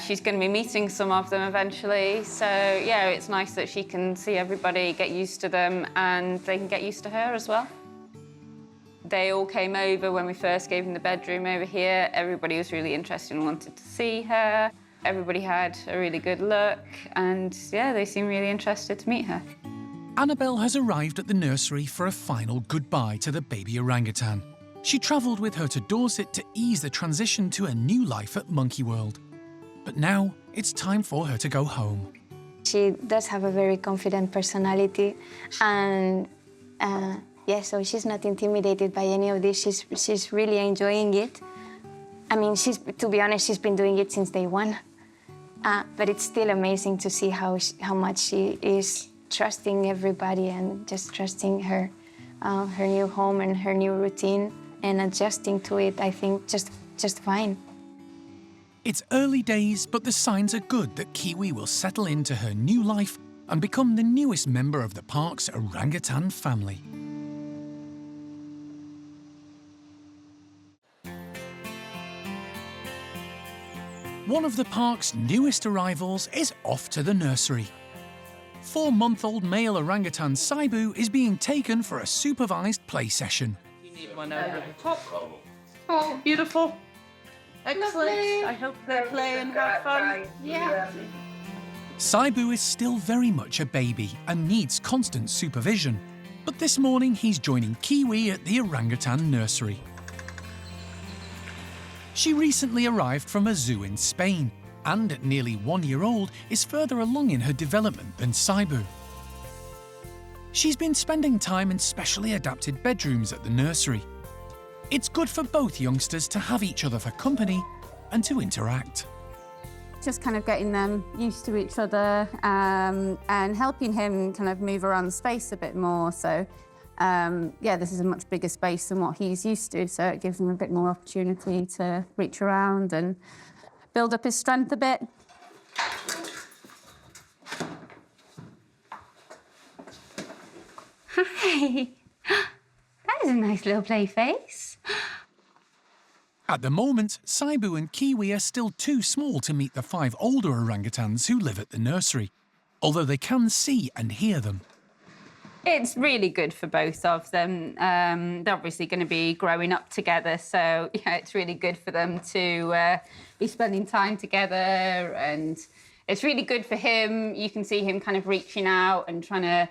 She's going to be meeting some of them eventually. So, yeah, it's nice that she can see everybody, get used to them, and they can get used to her as well. They all came over when we first gave them the bedroom over here. Everybody was really interested and wanted to see her. Everybody had a really good look, and, yeah, they seemed really interested to meet her. Annabelle has arrived at the nursery for a final goodbye to the baby orangutan. She travelled with her to Dorset to ease the transition to a new life at Monkey World. But now it's time for her to go home. She does have a very confident personality, and so she's not intimidated by any of this. She's really enjoying it. I mean, to be honest, she's been doing it since day one. But it's still amazing to see how much she is trusting everybody and just trusting her new home and her new routine, and adjusting to it, I think, just fine. It's early days, but the signs are good that Kiwi will settle into her new life and become the newest member of the park's orangutan family. one of the park's newest arrivals is off to the nursery. 4-month-old male orangutan Saibu is being taken for a supervised play session. You need one over the top. Oh, beautiful. Excellent. Lovely. I hope they play and have fun. Yeah. Saibu is still very much a baby and needs constant supervision. But this morning he's joining Kiwi at the orangutan nursery. She recently arrived from a zoo in Spain and at nearly 1 year old is further along in her development than Saibu. She's been spending time in specially adapted bedrooms at the nursery. It's good for both youngsters to have each other for company and to interact. Just kind of getting them used to each other and helping him kind of move around the space a bit more. So, yeah, this is a much bigger space than what he's used to, so it gives him a bit more opportunity to reach around and build up his strength a bit. Hi. That is a nice little play face. At the moment, Saibu and Kiwi are still too small to meet the 5 older orangutans who live at the nursery, although they can see and hear them. It's really good for both of them. They're obviously going to be growing up together, so yeah, it's really good for them to be spending time together, and it's really good for him. You can see him kind of reaching out and trying to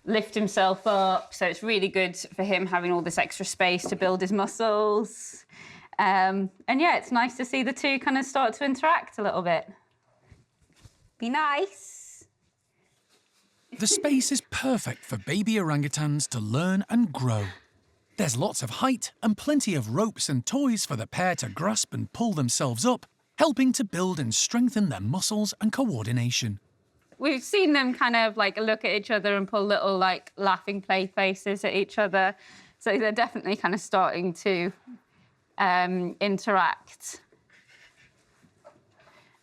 lift himself up, so it's really good for him having all this extra space to build his muscles. And yeah, it's nice to see the two kind of start to interact a little bit. Be nice. The space is perfect for baby orangutans to learn and grow. There's lots of height and plenty of ropes and toys for the pair to grasp and pull themselves up, helping to build and strengthen their muscles and coordination. We've seen them kind of like look at each other and pull little like laughing play faces at each other. So they're definitely kind of starting to interact.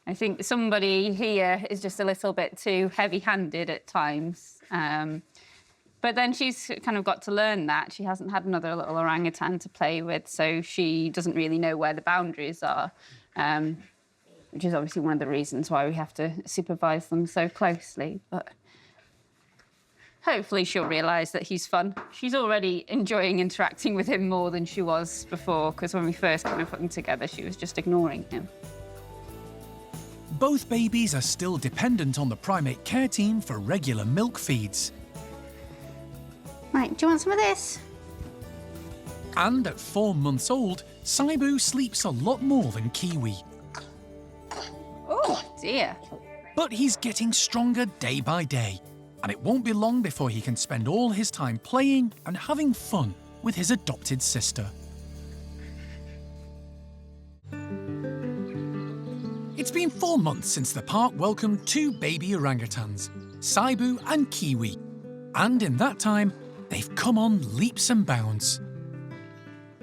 I think somebody here is just a little bit too heavy-handed at times. But then she's kind of got to learn that. She hasn't had another little orangutan to play with, so she doesn't really know where the boundaries are, which is obviously one of the reasons why we have to supervise them so closely. But hopefully she'll realise that he's fun. She's already enjoying interacting with him more than she was before, because when we first kind of put them together, she was just ignoring him. Both babies are still dependent on the primate care team for regular milk feeds. Right, do you want some of this? And at 4 months old, Saibu sleeps a lot more than Kiwi. Oh, dear. But he's getting stronger day by day, and it won't be long before he can spend all his time playing and having fun with his adopted sister. It's been 4 months since the park welcomed 2 baby orangutans, Saibu and Kiwi. And in that time, they've come on leaps and bounds.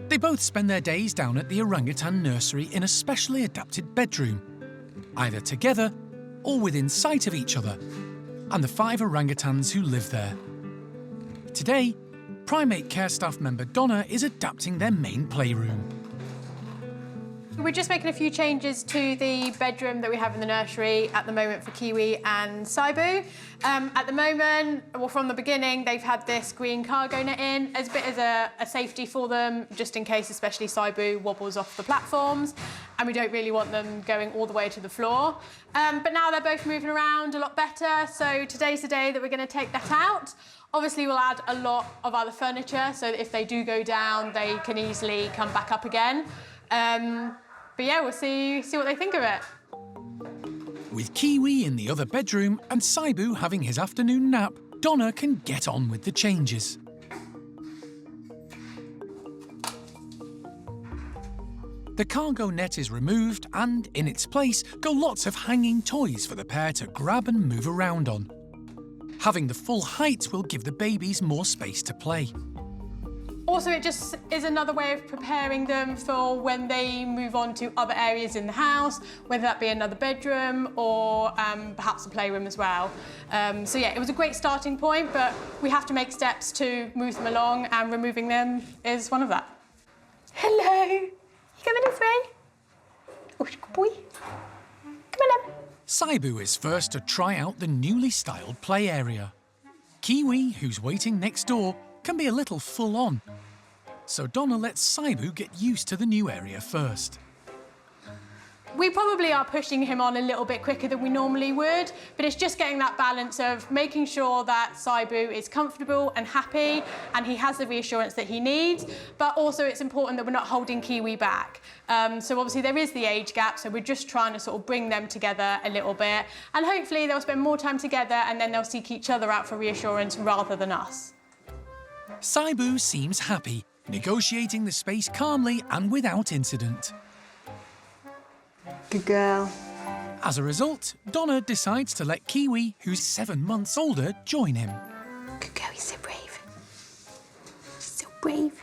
They both spend their days down at the orangutan nursery in a specially adapted bedroom, either together or within sight of each other, and the 5 orangutans who live there. Today, primate care staff member Donna is adapting their main playroom. We're just making a few changes to the bedroom that we have in the nursery at the moment for Kiwi and Saibu. At the moment, well, from the beginning, they've had this green cargo net in as a bit as a safety for them, just in case, especially Saibu wobbles off the platforms, and we don't really want them going all the way to the floor. But now they're both moving around a lot better, so today's the day that we're going to take that out. Obviously, we'll add a lot of other furniture so that if they do go down, they can easily come back up again. But yeah, we'll see what they think of it. With Kiwi in the other bedroom and Saibu having his afternoon nap, Donna can get on with the changes. The cargo net is removed and, in its place, go lots of hanging toys for the pair to grab and move around on. Having the full height will give the babies more space to play. Also, it just is another way of preparing them for when they move on to other areas in the house, whether that be another bedroom or perhaps a playroom as well. So yeah, it was a great starting point, but we have to make steps to move them along, and removing them is one of that. Hello. You coming this way? Oh, good boy. Saibu is first to try out the newly styled play area. Kiwi, who's waiting next door, can be a little full on. So Donna lets Saibu get used to the new area first. We probably are pushing him on a little bit quicker than we normally would, but it's just getting that balance of making sure that Saibu is comfortable and happy and he has the reassurance that he needs, but also it's important that we're not holding Kiwi back. So obviously there is the age gap, so we're just trying to sort of bring them together a little bit, and hopefully they'll spend more time together and then they'll seek each other out for reassurance rather than us. Saibu seems happy, negotiating the space calmly and without incident. Good girl. As a result, Donna decides to let Kiwi, who's 7 months older, join him. Good girl, he's so brave. So brave.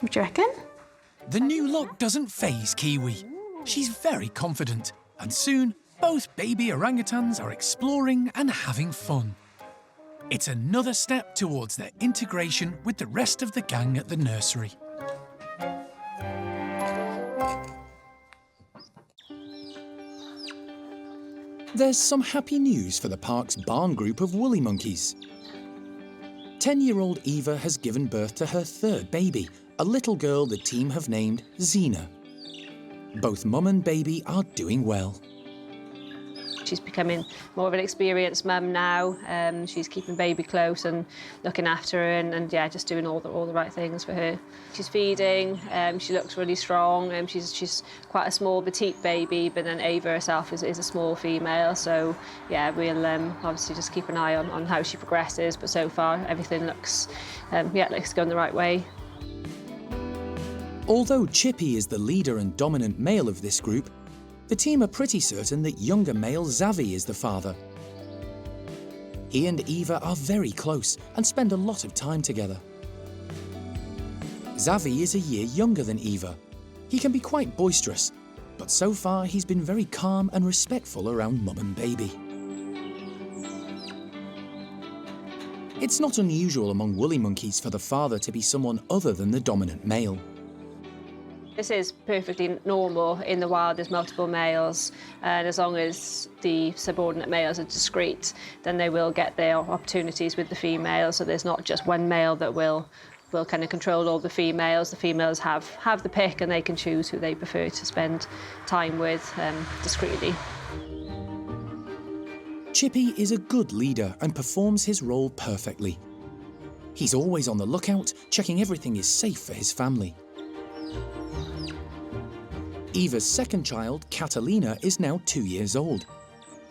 What do you reckon? The new look doesn't faze Kiwi. She's very confident, and soon both baby orangutans are exploring and having fun. It's another step towards their integration with the rest of the gang at the nursery. There's some happy news for the park's barn group of woolly monkeys. 10-year-old Eva has given birth to her third baby, a little girl the team have named Xena. Both mum and baby are doing well. She's becoming more of an experienced mum now. She's keeping baby close and looking after her and yeah, just doing all the right things for her. She's feeding, she looks really strong. She's quite a small petite baby, but then Ava herself is a small female. So yeah, we'll obviously just keep an eye on how she progresses. But so far, everything looks going the right way. Although Chippy is the leader and dominant male of this group, the team are pretty certain that younger male Xavi is the father. He and Eva are very close and spend a lot of time together. Xavi is a year younger than Eva. He can be quite boisterous, but so far he's been very calm and respectful around mum and baby. It's not unusual among woolly monkeys for the father to be someone other than the dominant male. This is perfectly normal. In the wild, there's multiple males, and as long as the subordinate males are discreet, then they will get their opportunities with the females. So there's not just one male that will kind of control all the females. The females have the pick, and they can choose who they prefer to spend time with discreetly. Chippy is a good leader and performs his role perfectly. He's always on the lookout, checking everything is safe for his family. Eva's second child, Catalina, is now 2 years old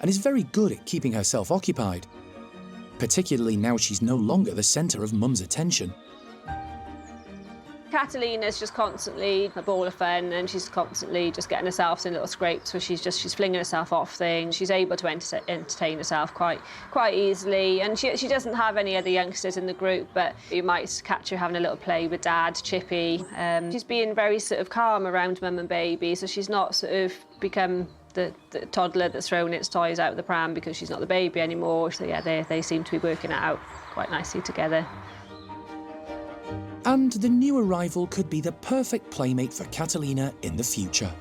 and is very good at keeping herself occupied, particularly now she's no longer the centre of mum's attention. Catalina's just constantly a ball of fun, and she's constantly just getting herself in little scrapes where she's flinging herself off things. She's able to entertain herself quite easily, and she doesn't have any other youngsters in the group, but you might catch her having a little play with Dad, Chippy. She's being very sort of calm around mum and baby, so she's not sort of become the toddler that's thrown its toys out of the pram because she's not the baby anymore. So yeah, they seem to be working it out quite nicely together. And the new arrival could be the perfect playmate for Catalina in the future.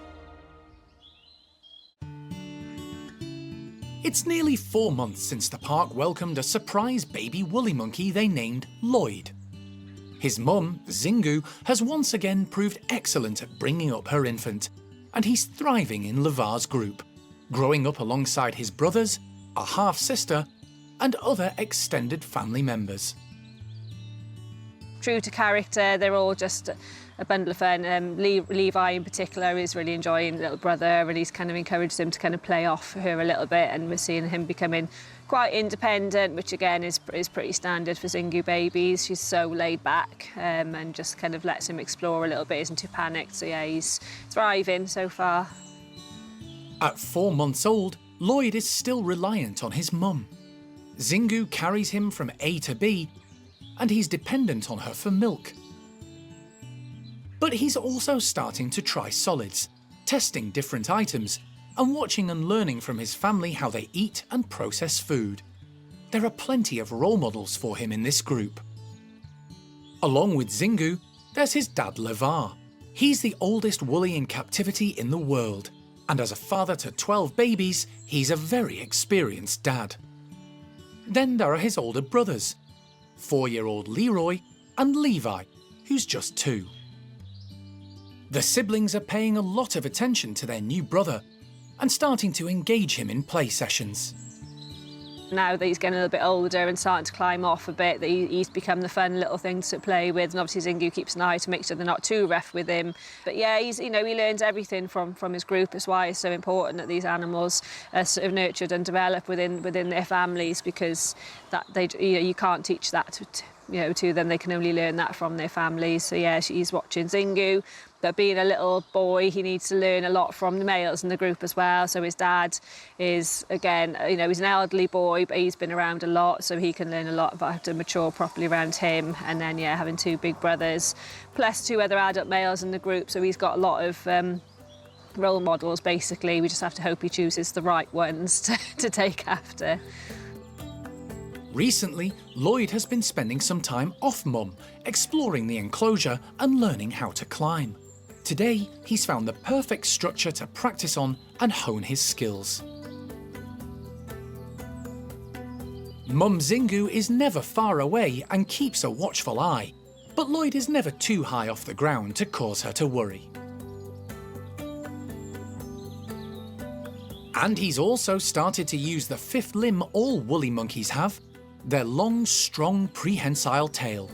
It's nearly 4 months since the park welcomed a surprise baby woolly monkey they named Lloyd. His mum, Zingu, has once again proved excellent at bringing up her infant, and he's thriving in Lavar's group, growing up alongside his brothers, a half-sister, and other extended family members. True to character, they're all just a bundle of fun. Levi in particular is really enjoying little brother, and he's kind of encouraged him to kind of play off her a little bit, and we're seeing him becoming quite independent, which again is pretty standard for Zingu babies. She's so laid back and just kind of lets him explore a little bit, isn't too panicked. So yeah, he's thriving so far. At 4 months old, Lloyd is still reliant on his mum. Zingu carries him from A to B, and he's dependent on her for milk. But he's also starting to try solids, testing different items, and watching and learning from his family how they eat and process food. There are plenty of role models for him in this group. Along with Zingu, there's his dad Lavar. He's the oldest woolly in captivity in the world, And as a father to 12 babies, he's a very experienced dad. Then there are his older brothers, 4-year-old Leroy and Levi, who's just 2. The siblings are paying a lot of attention to their new brother and starting to engage him in play sessions. Now that he's getting a little bit older and starting to climb off a bit, that he's become the fun little thing to play with. And obviously Zingu keeps an eye to make sure they're not too rough with him. But yeah, he learns everything from his group. That's why it's so important that these animals are sort of nurtured and develop within their families, because that you can't teach that to them. They can only learn that from their families. So yeah, he's watching Zingu. But being a little boy, he needs to learn a lot from the males in the group as well. So his dad is, again, he's an elderly boy, but he's been around a lot, so he can learn a lot about how to mature properly around him. And then, yeah, having 2 big brothers, plus 2 other adult males in the group, so he's got a lot of role models, basically. We just have to hope he chooses the right ones to take after. Recently, Lloyd has been spending some time off Mum, exploring the enclosure and learning how to climb. Today, he's found the perfect structure to practice on and hone his skills. Mum Zingu is never far away and keeps a watchful eye, but Lloyd is never too high off the ground to cause her to worry. And he's also started to use the 5th limb all woolly monkeys have, their long, strong, prehensile tail.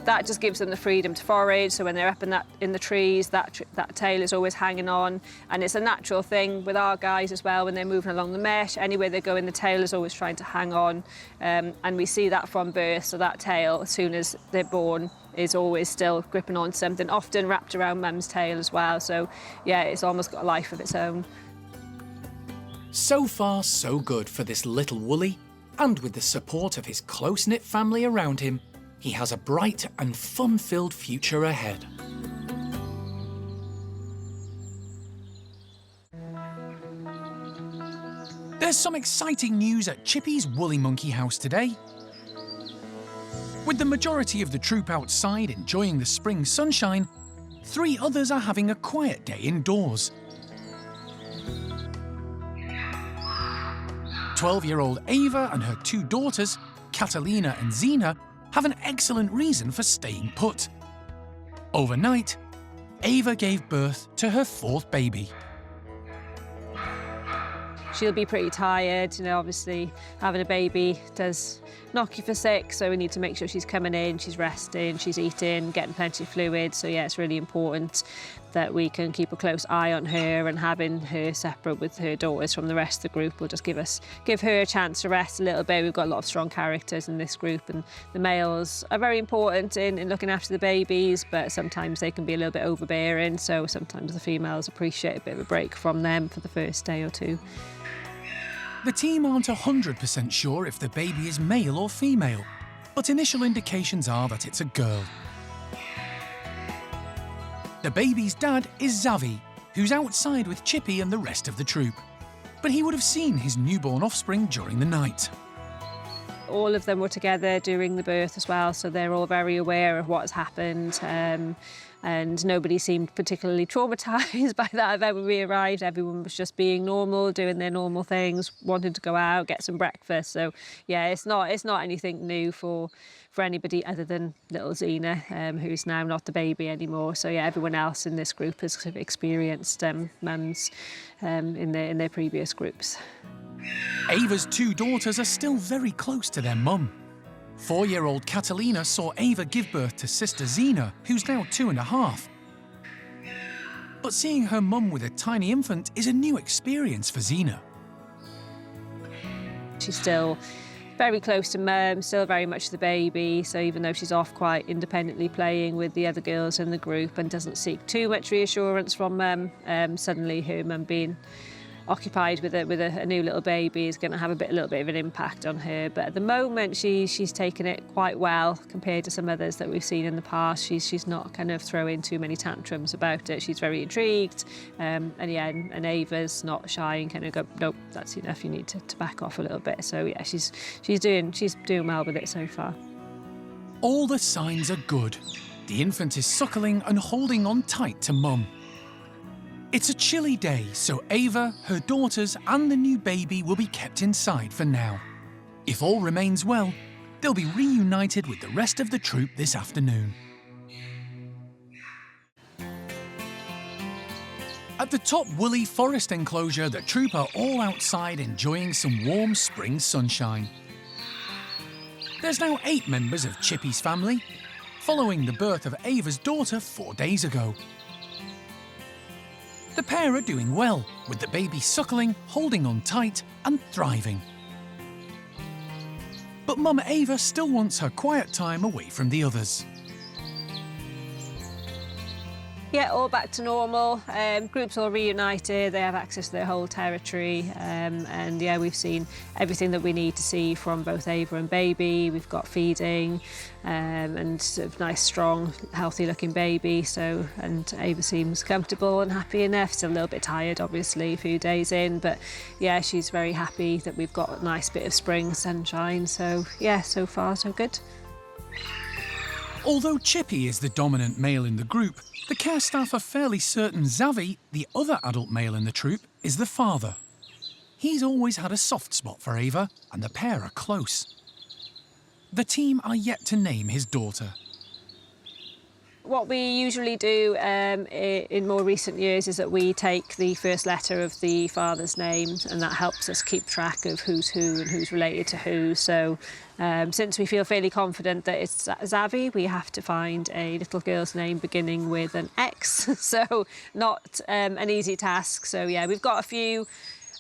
That just gives them the freedom to forage, so when they're up in the trees, that tail is always hanging on. And it's a natural thing with our guys as well, when they're moving along the mesh, anywhere they go in, the tail is always trying to hang on. And we see that from birth, so that tail, as soon as they're born, is always still gripping on something, often wrapped around mum's tail as well. So yeah, it's almost got a life of its own. So far, so good for this little woolly, and with the support of his close-knit family around him, he has a bright and fun-filled future ahead. There's some exciting news at Chippy's Woolly Monkey House today. With the majority of the troop outside enjoying the spring sunshine, 3 others are having a quiet day indoors. 12-year-old Ava and her 2 daughters, Catalina and Zena, have an excellent reason for staying put. Overnight, Ava gave birth to her 4th baby. She'll be pretty tired, obviously having a baby does knock you for sick, so we need to make sure she's coming in, she's resting, she's eating, getting plenty of fluid. So yeah, it's really important that we can keep a close eye on her, and having her separate with her daughters from the rest of the group will just give her a chance to rest a little bit. We've got a lot of strong characters in this group, and the males are very important in looking after the babies, but sometimes they can be a little bit overbearing, so sometimes the females appreciate a bit of a break from them for the first day or 2. The team aren't 100% sure if the baby is male or female, but initial indications are that it's a girl. The baby's dad is Zavi, who's outside with Chippy and the rest of the troop, but he would have seen his newborn offspring during the night. All of them were together during the birth as well, so they're all very aware of what has happened. And nobody seemed particularly traumatised by that when we arrived. Everyone was just being normal, doing their normal things, wanting to go out, get some breakfast. So yeah, it's not anything new for anybody other than little Zena, who's now not the baby anymore. So yeah, everyone else in this group has sort of experienced mums in their previous groups. Ava's 2 daughters are still very close to their mum. 4-year-old Catalina saw Ava give birth to sister Zena, who's now 2.5. But seeing her mum with a tiny infant is a new experience for Zena. She's still very close to mum, still very much the baby, so even though she's off quite independently playing with the other girls in the group and doesn't seek too much reassurance from mum, suddenly her mum being occupied with a new little baby is going to have a little bit of an impact on her. But at the moment, she's taken it quite well compared to some others that we've seen in the past. She's not kind of throwing too many tantrums about it. She's very intrigued, and Ava's not shy and kind of go, nope, that's enough. You need to back off a little bit. So yeah, she's doing well with it so far. All the signs are good. The infant is suckling and holding on tight to mum. It's a chilly day, so Ava, her daughters and the new baby will be kept inside for now. If all remains well, they'll be reunited with the rest of the troop this afternoon. At the top woolly forest enclosure, the troop are all outside enjoying some warm spring sunshine. There's now 8 members of Chippy's family, following the birth of Ava's daughter 4 days ago. The pair are doing well, with the baby suckling, holding on tight and thriving. But Mum Ava still wants her quiet time away from the others. Yeah, all back to normal. Groups all reunited. They have access to their whole territory. And yeah, we've seen everything that we need to see from both Ava and baby. We've got feeding and sort of nice, strong, healthy-looking baby. So, and Ava seems comfortable and happy enough. Still a little bit tired, obviously, a few days in. But yeah, she's very happy that we've got a nice bit of spring sunshine. So yeah, so far so good. Although Chippy is the dominant male in the group, the care staff are fairly certain Zavi, the other adult male in the troop, is the father. He's always had a soft spot for Ava, and the pair are close. The team are yet to name his daughter. What we usually do in more recent years is that we take the first letter of the father's name, and that helps us keep track of who's who and who's related to who. So since we feel fairly confident that it's Zavi, we have to find a little girl's name beginning with an X. So not an easy task. So yeah, we've got a few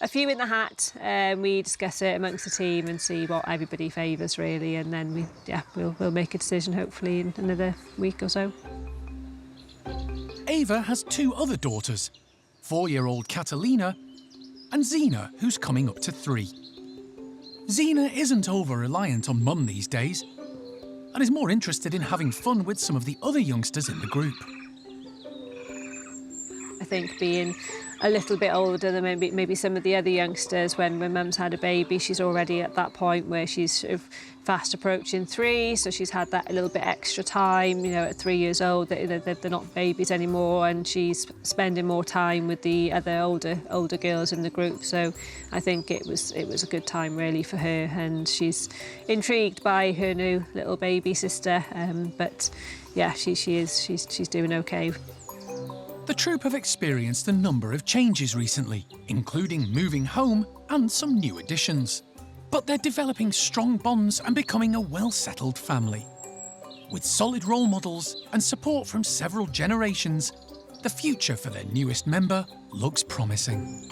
in the hat. We discuss it amongst the team and see what everybody favours really, and then we'll make a decision hopefully in another week or so. Ava has 2 other daughters, 4-year-old Catalina and Zena, who's coming up to 3. Zena isn't over-reliant on Mum these days and is more interested in having fun with some of the other youngsters in the group. I think being a little bit older than maybe some of the other youngsters, when Mum's had a baby, she's already at that point where she's sort of fast approaching 3, so she's had that a little bit extra time. You know, at 3 years old, they're not babies anymore, and she's spending more time with the other older girls in the group. So I think it was a good time really for her, and she's intrigued by her new little baby sister. But yeah, she's doing okay. The troop have experienced a number of changes recently, including moving home and some new additions. But they're developing strong bonds and becoming a well-settled family. With solid role models and support from several generations, the future for their newest member looks promising.